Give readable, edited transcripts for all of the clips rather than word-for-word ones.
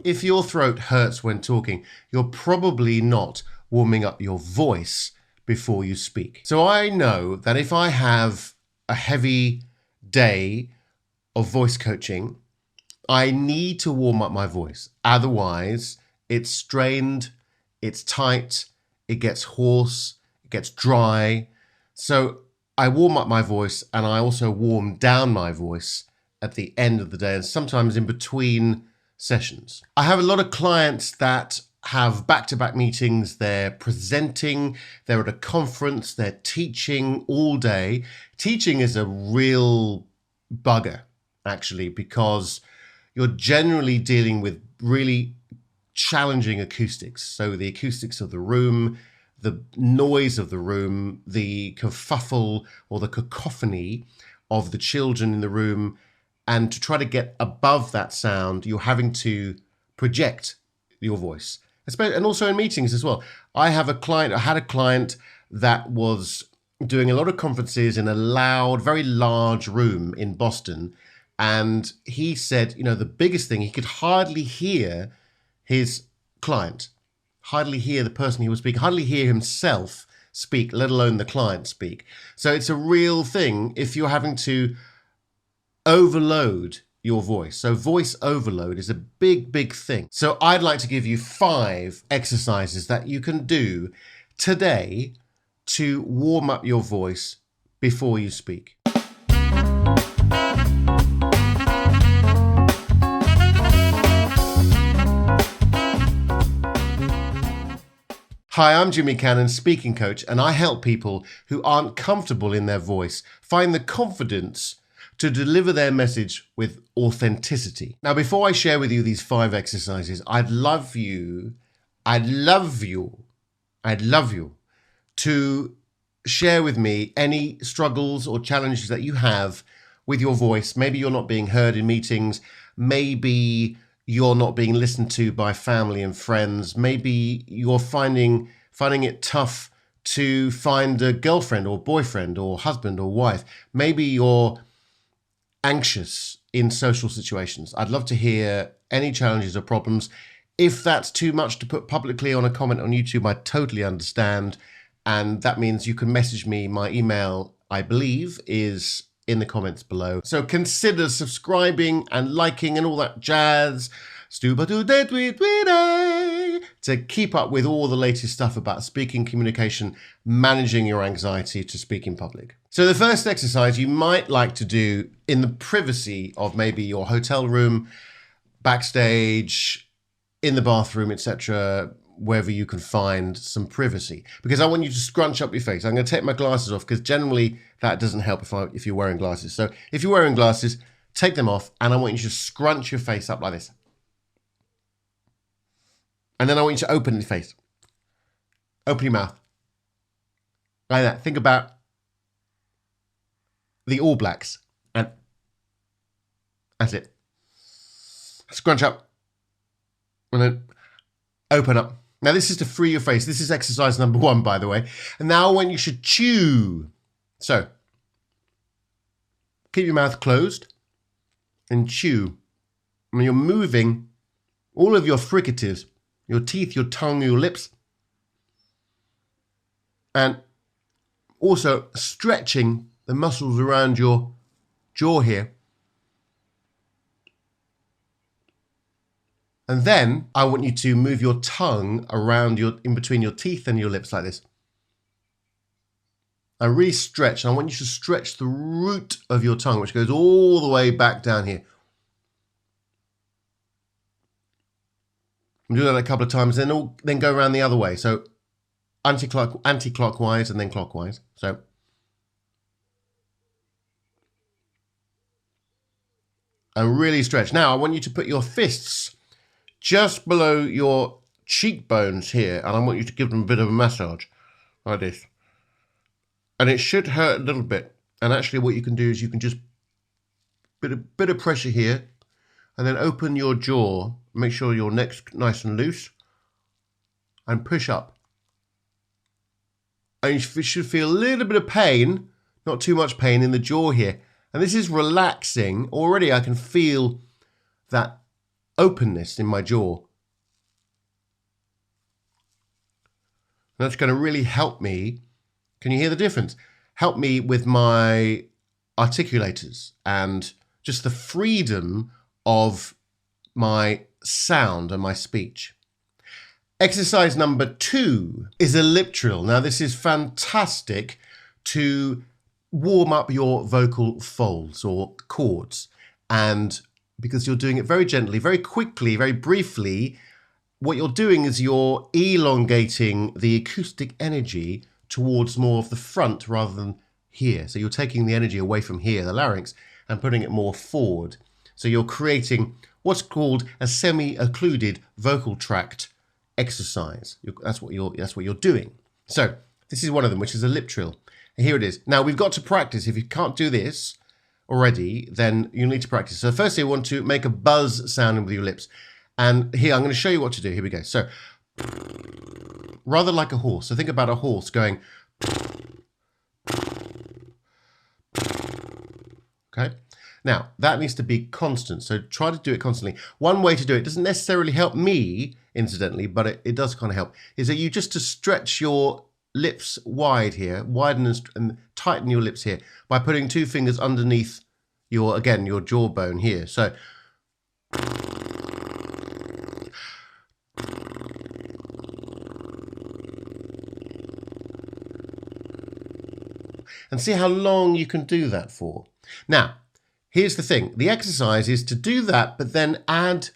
If your throat hurts when talking, you're probably not warming up your voice before you speak. So I know that if I have a heavy day of voice coaching, I need to warm up my voice. Otherwise, it's strained, it's tight, it gets hoarse, it gets dry. So I warm up my voice, and I also warm down my voice at the end of the day and sometimes in between sessions. I have a lot of clients that have back-to-back meetings. They're presenting, they're at a conference, they're teaching all day. Teaching is a real bugger, actually, because you're generally dealing with really challenging acoustics. So the acoustics of the room, the noise of the room, the kerfuffle or the cacophony of the children in the room. And to try to get above that sound, you're having to project your voice, and also in meetings as well. I had a client that was doing a lot of conferences in a loud, very large room in Boston. And he said, the biggest thing, he could hardly hear his client, hardly hear the person he was speaking, hardly hear himself speak, let alone the client speak. So it's a real thing if you're having to overload your voice. So voice overload is a big, big thing. So I'd like to give you 5 exercises that you can do today to warm up your voice before you speak. Hi, I'm Jimmy Cannon, speaking coach, and I help people who aren't comfortable in their voice find the confidence to deliver their message with authenticity. Now, before I share with you these 5 exercises, I'd love you to share with me any struggles or challenges that you have with your voice. Maybe you're not being heard in meetings. Maybe you're not being listened to by family and friends. Maybe you're finding it tough to find a girlfriend or boyfriend or husband or wife. Maybe you're anxious in social situations. I'd love to hear any challenges or problems. If that's too much to put publicly on a comment on YouTube, I totally understand. And that means you can message me. My email, I believe, is in the comments below. So consider subscribing and liking and all that jazz to keep up with all the latest stuff about speaking, communication, managing your anxiety to speak in public. So the first exercise you might like to do in the privacy of maybe your hotel room, backstage, in the bathroom, etc., wherever you can find some privacy. Because I want you to scrunch up your face. I'm going to take my glasses off because generally that doesn't help if you're wearing glasses. So if you're wearing glasses, take them off, and I want you to scrunch your face up like this. And then I want you to open your face. Open your mouth. Like that. Think about the All Blacks. And that's it. Scrunch up. And then open up. Now this is to free your face. This is exercise number 1, by the way. And now I want you to chew. So keep your mouth closed and chew. And you're moving all of your fricatives, your teeth, your tongue, your lips, and also stretching the muscles around your jaw here. And then I want you to move your tongue around in between your teeth and your lips like this. And really stretch. I want you to stretch the root of your tongue, which goes all the way back down here. Do that a couple of times, then go around the other way. So anti-clockwise and then clockwise. So and really stretch. Now I want you to put your fists just below your cheekbones here, and I want you to give them a bit of a massage like this. And it should hurt a little bit. And actually what you can do is you can just put a bit of pressure here, and then open your jaw. Make sure your neck's nice and loose, and push up. And you should feel a little bit of pain, not too much pain in the jaw here. And this is relaxing. Already I can feel that openness in my jaw. That's going to really help me. Can you hear the difference? Help me with my articulators and just the freedom of my sound and my speech. Exercise number 2 is a lip trill. Now, this is fantastic to warm up your vocal folds or cords. And because you're doing it very gently, very quickly, very briefly, what you're doing is you're elongating the acoustic energy towards more of the front rather than here. So you're taking the energy away from here, the larynx, and putting it more forward. So you're creating what's called a semi-occluded vocal tract exercise. That's what you're doing. So this is one of them, which is a lip trill. And here it is. Now we've got to practice. If you can't do this already, then you need to practice. So firstly, you want to make a buzz sound with your lips. And here, I'm going to show you what to do. Here we go. So, rather like a horse. So think about a horse going. Okay. Now, that needs to be constant. So try to do it constantly. One way to do it doesn't necessarily help me, incidentally, but it does kind of help, is that you just to stretch your lips wide here, widen and tighten your lips here by putting 2 fingers underneath your jawbone here. So, and see how long you can do that for. Now, here's the thing. The exercise is to do that, but then add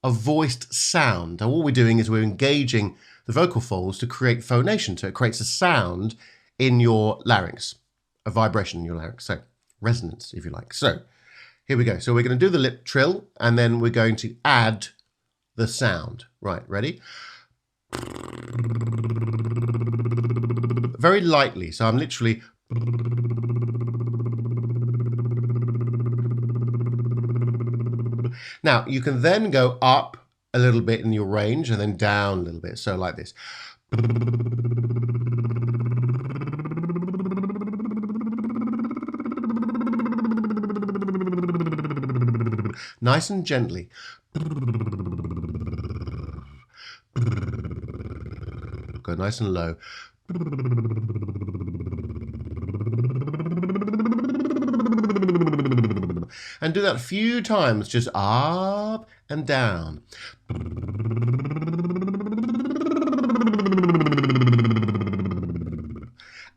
a voiced sound. And what we're doing is we're engaging the vocal folds to create phonation. So it creates a sound in your larynx, a vibration in your larynx. So resonance, if you like. So here we go. So we're going to do the lip trill, and then we're going to add the sound. Right, ready? Very lightly. So I'm literally... Now, you can then go up a little bit in your range and then down a little bit. So like this. Nice and gently. Go nice and low. And do that a few times, just up and down.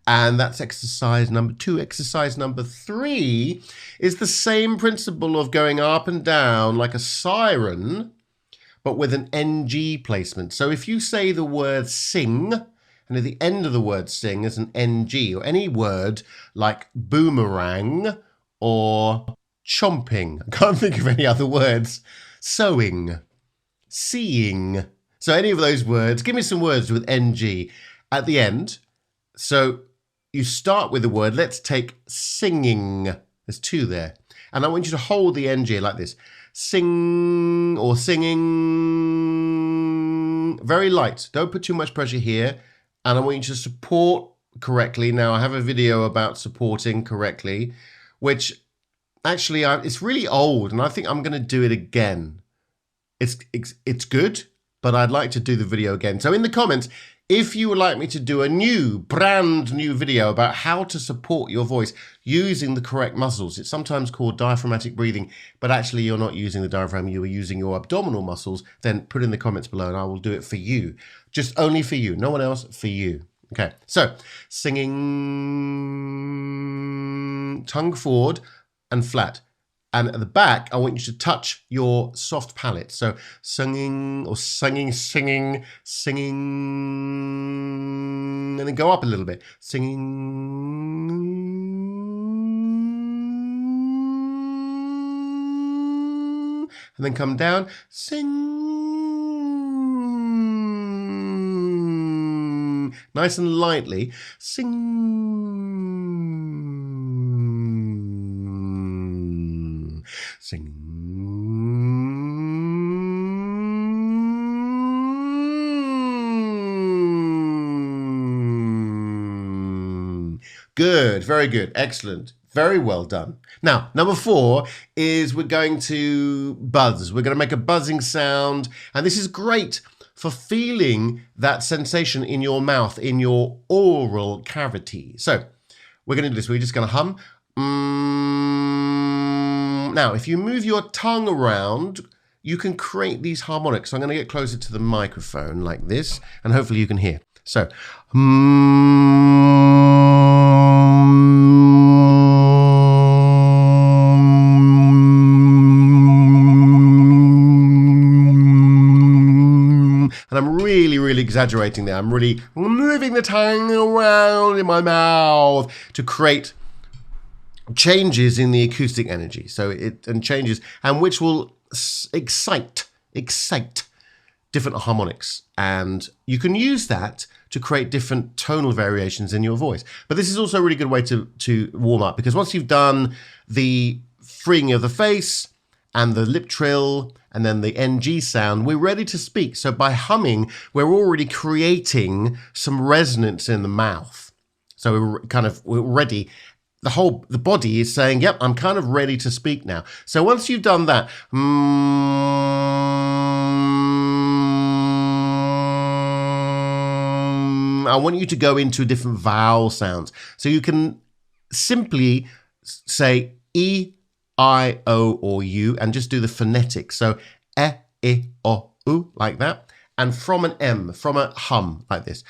And that's exercise number 2. Exercise number 3 is the same principle of going up and down like a siren, but with an NG placement. So if you say the word sing, and at the end of the word sing is an NG, or any word like boomerang or chomping. I can't think of any other words. Sewing, seeing. So any of those words, give me some words with NG at the end. So you start with the word, let's take singing. There's 2 there. And I want you to hold the NG like this. Sing or singing. Very light. Don't put too much pressure here. And I want you to support correctly. Now, I have a video about supporting correctly, which actually it's really old, and I think I'm going to do it again. It's good, but I'd like to do the video again. So in the comments, if you would like me to do a brand new video about how to support your voice using the correct muscles, it's sometimes called diaphragmatic breathing, but actually you're not using the diaphragm, you are using your abdominal muscles, then put in the comments below and I will do it for you. Just only for you, no one else, for you. Okay, so singing, tongue forward and flat. And at the back, I want you to touch your soft palate. So singing or singing, singing, singing, and then go up a little bit. Singing, and then come down. Sing, nice and lightly. Sing. Sing. Good, very good, excellent. Very well done. Now, number 4 is we're going to buzz. We're going to make a buzzing sound. And this is great for feeling that sensation in your mouth, in your oral cavity. So we're going to do this. We're just going to hum. Now, if you move your tongue around, you can create these harmonics. So I'm going to get closer to the microphone like this, and hopefully you can hear. So, and I'm really exaggerating there. I'm really moving the tongue around in my mouth to create changes in the acoustic energy. So changes, and which will excite different harmonics. And you can use that to create different tonal variations in your voice. But this is also a really good way to warm up, because once you've done the freeing of the face and the lip trill and then the NG sound, we're ready to speak. So by humming, we're already creating some resonance in the mouth. So we're ready. The body is saying, yep, I'm kind of ready to speak now. So once you've done that, I want you to go into different vowel sounds. So you can simply say E, I, O, or U, and just do the phonetics. So E, I, O, U, like that. And from an M, from a hum, like this.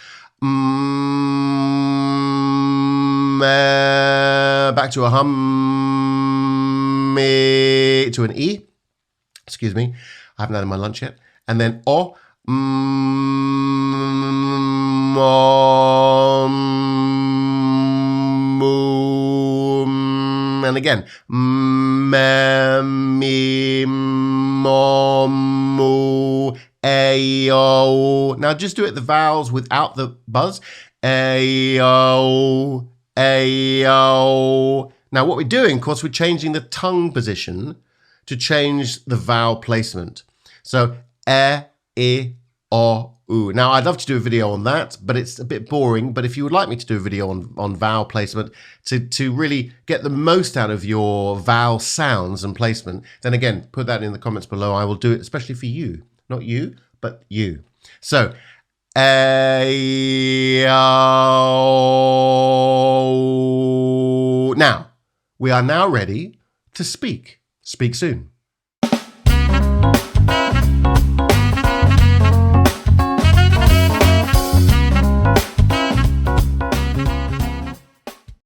Back to a hum, to an E. Excuse me, I haven't had my lunch yet. And then O, and again, me, mo, a-o. Now just do it the vowels without the buzz. A-o, a-o. Now what we're doing, of course, we're changing the tongue position to change the vowel placement. So I, o, u. Now I'd love to do a video on that, but it's a bit boring. But if you would like me to do a video on vowel placement to really get the most out of your vowel sounds and placement, then again, put that in the comments below. I will do it especially for you. Not you, but you. So, now, we are now ready to speak. Speak soon.